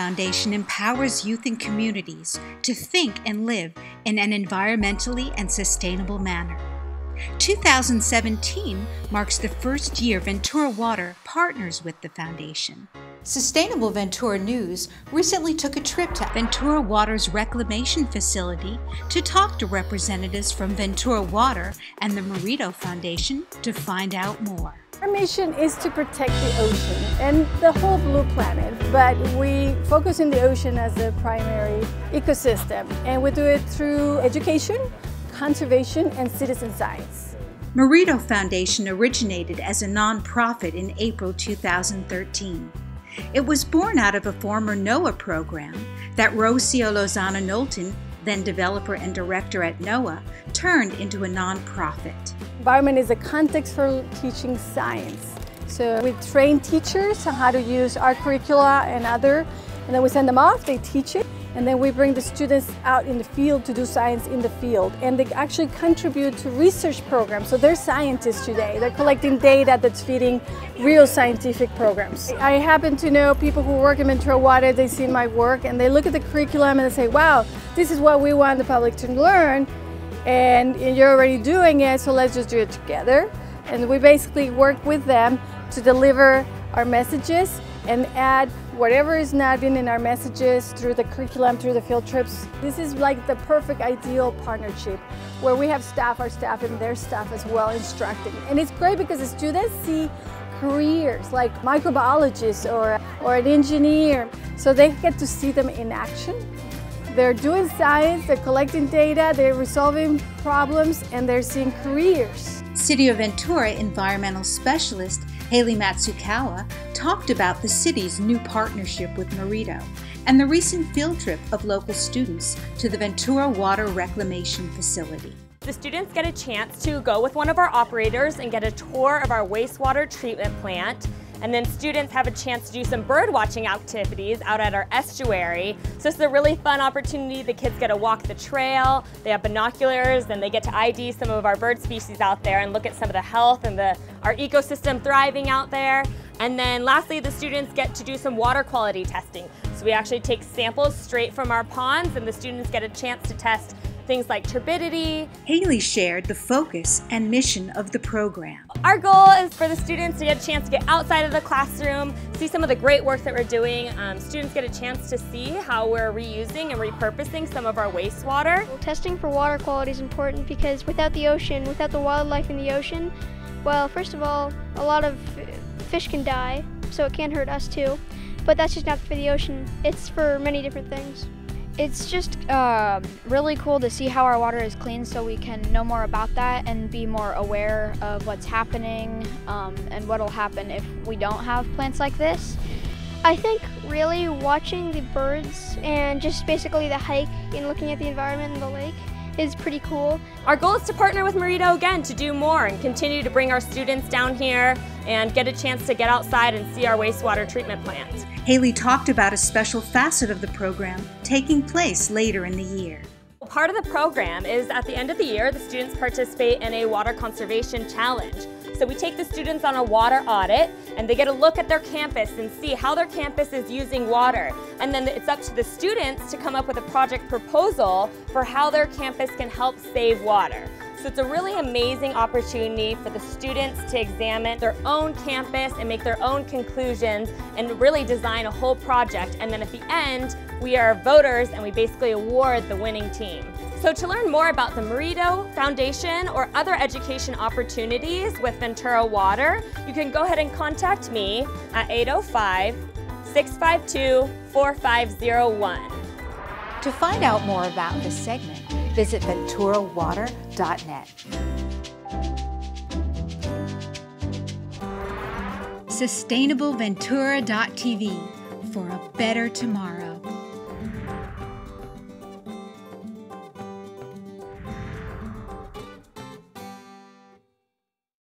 Foundation empowers youth and communities to think and live in an environmentally and sustainable manner. 2017 marks the first year Ventura Water partners with the Foundation. Sustainable Ventura News recently took a trip to Ventura Water's reclamation facility to talk to representatives from Ventura Water and the MERITO Foundation to find out more. Our mission is to protect the ocean and the whole blue planet, but we focus on the ocean as the primary ecosystem, and we do it through education, conservation, and citizen science. MERITO Foundation originated as a nonprofit in April 2013. It was born out of a former NOAA program that Rocio Lozano Knowlton, then developer and director at NOAA, turned into a nonprofit. Environment is a context for teaching science. So we train teachers on how to use our curricula and then we send them off, they teach it, and then we bring the students out in the field to do science in the field. And they actually contribute to research programs. So they're scientists today. They're collecting data that's feeding real scientific programs. I happen to know people who work in Ventura Water, they've seen my work, and they look at the curriculum and they say, wow, this is what we want the public to learn, and you're already doing it, so let's just do it together. And we basically work with them to deliver our messages and add whatever is not in our messages through the curriculum, through the field trips. This is like the perfect ideal partnership where we have our staff and their staff as well instructing. And it's great because the students see careers like microbiologists or an engineer, so they get to see them in action. They're doing science, they're collecting data, they're resolving problems, and they're seeing careers. City of Ventura environmental specialist Haley Matsukawa talked about the city's new partnership with MERITO and the recent field trip of local students to the Ventura Water Reclamation Facility. The students get a chance to go with one of our operators and get a tour of our wastewater treatment plant. And then students have a chance to do some bird watching activities out at our estuary. So it's a really fun opportunity. The kids get to walk the trail, they have binoculars, and they get to ID some of our bird species out there and look at some of the health and our ecosystem thriving out there. And then lastly, the students get to do some water quality testing. So we actually take samples straight from our ponds, and the students get a chance to test things like turbidity. Haley shared the focus and mission of the program. Our goal is for the students to get a chance to get outside of the classroom, see some of the great work that we're doing. Students get a chance to see how we're reusing and repurposing some of our wastewater. Testing for water quality is important because without the ocean, without the wildlife in the ocean, well, first of all, a lot of fish can die, so it can hurt us too. But that's just not for the ocean, it's for many different things. It's just really cool to see how our water is clean so we can know more about that and be more aware of what's happening and what will happen if we don't have plants like this. I think really watching the birds and just basically the hike and looking at the environment in the lake is pretty cool. Our goal is to partner with MERITO again to do more and continue to bring our students down here and get a chance to get outside and see our wastewater treatment plant. Haley talked about a special facet of the program taking place later in the year. Part of the program is at the end of the year, the students participate in a water conservation challenge. So we take the students on a water audit and they get a look at their campus and see how their campus is using water. And then it's up to the students to come up with a project proposal for how their campus can help save water. So it's a really amazing opportunity for the students to examine their own campus and make their own conclusions and really design a whole project. And then at the end, we are voters and we basically award the winning team. So to learn more about the MERITO Foundation or other education opportunities with Ventura Water, you can go ahead and contact me at 805-652-4501. To find out more about this segment, visit venturawater.net. SustainableVentura.tv for a better tomorrow.